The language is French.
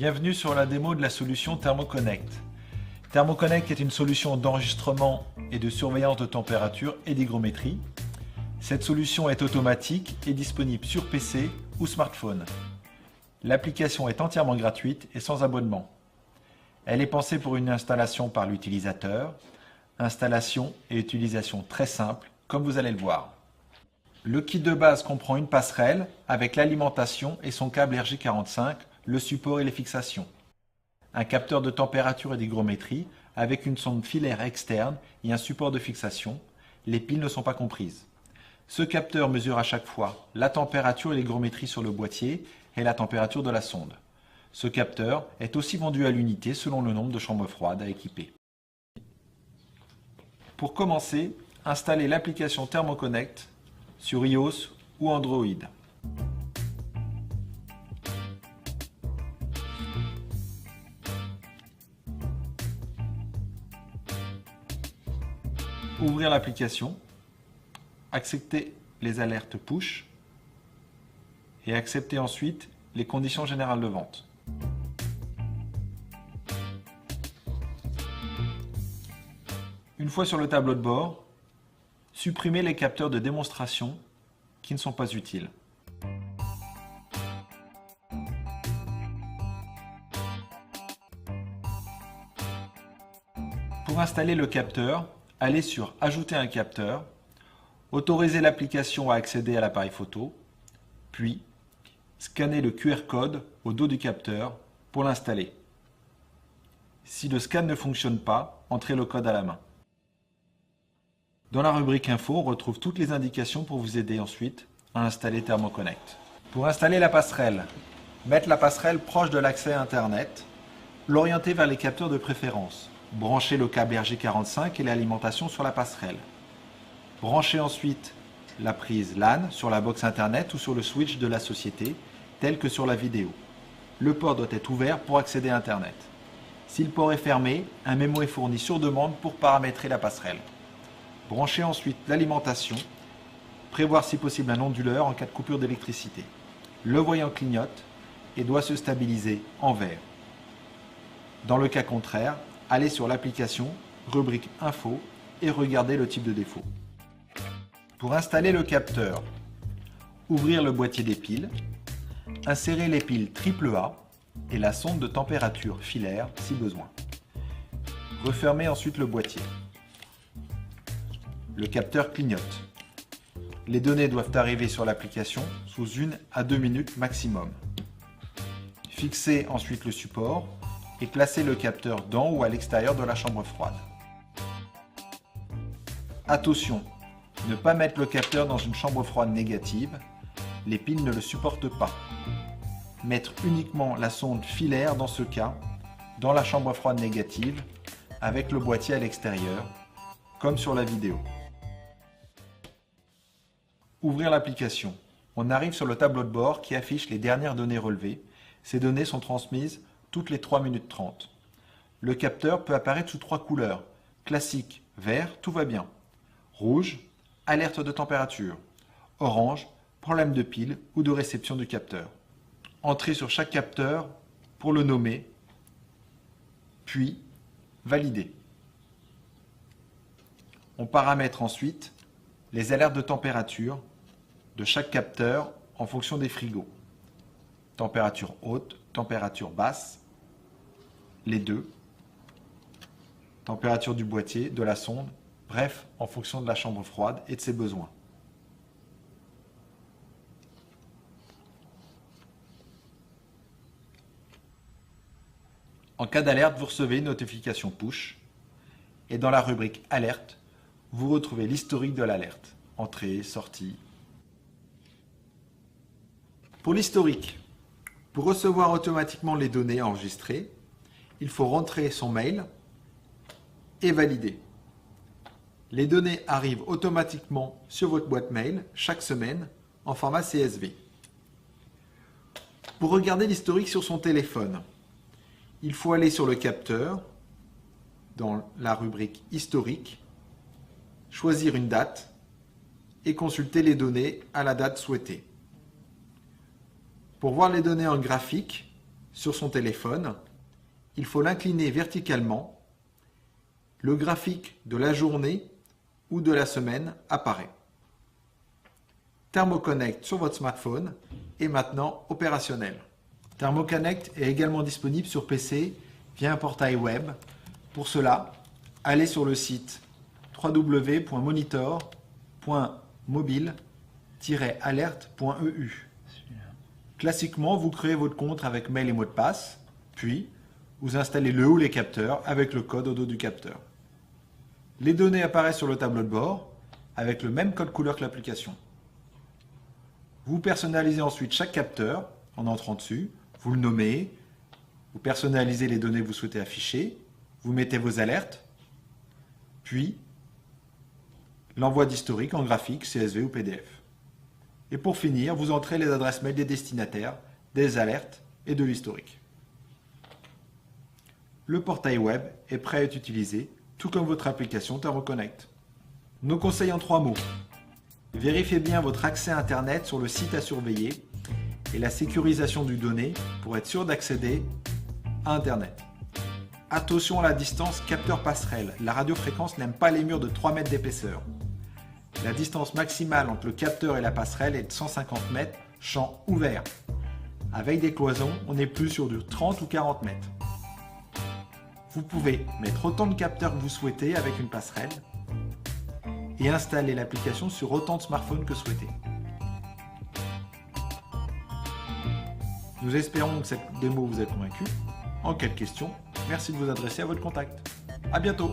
Bienvenue sur la démo de la solution ThermoConnect. ThermoConnect est une solution d'enregistrement et de surveillance de température et d'hygrométrie. Cette solution est automatique et disponible sur PC ou smartphone. L'application est entièrement gratuite et sans abonnement. Elle est pensée pour une installation par l'utilisateur, installation et utilisation très simple, comme vous allez le voir. Le kit de base comprend une passerelle avec l'alimentation et son câble RJ45, le support et les fixations. Un capteur de température et d'hygrométrie avec une sonde filaire externe et un support de fixation. Les piles ne sont pas comprises. Ce capteur mesure à chaque fois la température et l'hygrométrie sur le boîtier et la température de la sonde. Ce capteur est aussi vendu à l'unité selon le nombre de chambres froides à équiper. Pour commencer, installez l'application ThermoConnect sur iOS ou Android. Ouvrir l'application, accepter les alertes push et accepter ensuite les conditions générales de vente. Une fois sur le tableau de bord, supprimez les capteurs de démonstration qui ne sont pas utiles. Pour installer le capteur, allez sur Ajouter un capteur, autorisez l'application à accéder à l'appareil photo, puis scannez le QR code au dos du capteur pour l'installer. Si le scan ne fonctionne pas, entrez le code à la main. Dans la rubrique Info, on retrouve toutes les indications pour vous aider ensuite à installer ThermoConnect. Pour installer la passerelle, mettre la passerelle proche de l'accès à Internet, l'orienter vers les capteurs de préférence. Branchez le câble RJ45 et l'alimentation sur la passerelle. Branchez ensuite la prise LAN sur la box Internet ou sur le switch de la société, tel que sur la vidéo. Le port doit être ouvert pour accéder à Internet. Si le port est fermé, un mémo est fourni sur demande pour paramétrer la passerelle. Branchez ensuite l'alimentation, prévoir si possible un onduleur en cas de coupure d'électricité. Le voyant clignote et doit se stabiliser en vert. Dans le cas contraire, allez sur l'application, rubrique Info et regardez le type de défaut. Pour installer le capteur, ouvrir le boîtier des piles, insérer les piles AAA et la sonde de température filaire si besoin. Refermez ensuite le boîtier. Le capteur clignote. Les données doivent arriver sur l'application sous 1 à 2 minutes maximum. Fixez ensuite le support et placez le capteur dans ou à l'extérieur de la chambre froide. Attention, ne pas mettre le capteur dans une chambre froide négative, les piles ne le supportent pas. Mettre uniquement la sonde filaire dans ce cas, dans la chambre froide négative, avec le boîtier à l'extérieur, comme sur la vidéo. Ouvrir l'application. On arrive sur le tableau de bord qui affiche les dernières données relevées. Ces données sont transmises toutes les 3 minutes 30. Le capteur peut apparaître sous 3 couleurs. Classique, vert, tout va bien. Rouge, alerte de température. Orange, problème de pile ou de réception du capteur. Entrez sur chaque capteur pour le nommer, puis valider. On paramètre ensuite les alertes de température de chaque capteur en fonction des frigos. Température haute, température basse, les deux, température du boîtier, de la sonde, bref, en fonction de la chambre froide et de ses besoins. En cas d'alerte, vous recevez une notification push et dans la rubrique Alerte, vous retrouvez l'historique de l'alerte, entrée, sortie. Pour l'historique, pour recevoir automatiquement les données enregistrées, il faut rentrer son mail et valider. Les données arrivent automatiquement sur votre boîte mail chaque semaine en format CSV. Pour regarder l'historique sur son téléphone, il faut aller sur le capteur, dans la rubrique Historique, choisir une date et consulter les données à la date souhaitée. Pour voir les données en graphique, sur son téléphone, il faut l'incliner verticalement. Le graphique de la journée ou de la semaine apparaît. ThermoConnect sur votre smartphone est maintenant opérationnel. ThermoConnect est également disponible sur PC via un portail web. Pour cela, allez sur le site www.monitor.mobile-alerte.eu. Classiquement, vous créez votre compte avec mail et mot de passe, puis vous installez le ou les capteurs avec le code au dos du capteur. Les données apparaissent sur le tableau de bord avec le même code couleur que l'application. Vous personnalisez ensuite chaque capteur en entrant dessus, vous le nommez, vous personnalisez les données que vous souhaitez afficher, vous mettez vos alertes, puis l'envoi d'historique en graphique, CSV ou PDF. Et pour finir, vous entrez les adresses mail des destinataires, des alertes et de l'historique. Le portail web est prêt à être utilisé, tout comme votre application ThermoConnect. Nos conseils en 3 mots. Vérifiez bien votre accès à Internet sur le site à surveiller et la sécurisation du données pour être sûr d'accéder à Internet. Attention à la distance capteur-passerelle. La radiofréquence n'aime pas les murs de 3 mètres d'épaisseur. La distance maximale entre le capteur et la passerelle est de 150 mètres, champ ouvert. Avec des cloisons, on est plus sur du 30 ou 40 mètres. Vous pouvez mettre autant de capteurs que vous souhaitez avec une passerelle et installer l'application sur autant de smartphones que souhaité. Nous espérons que cette démo vous a convaincu. En cas de questions, merci de vous adresser à votre contact. À bientôt!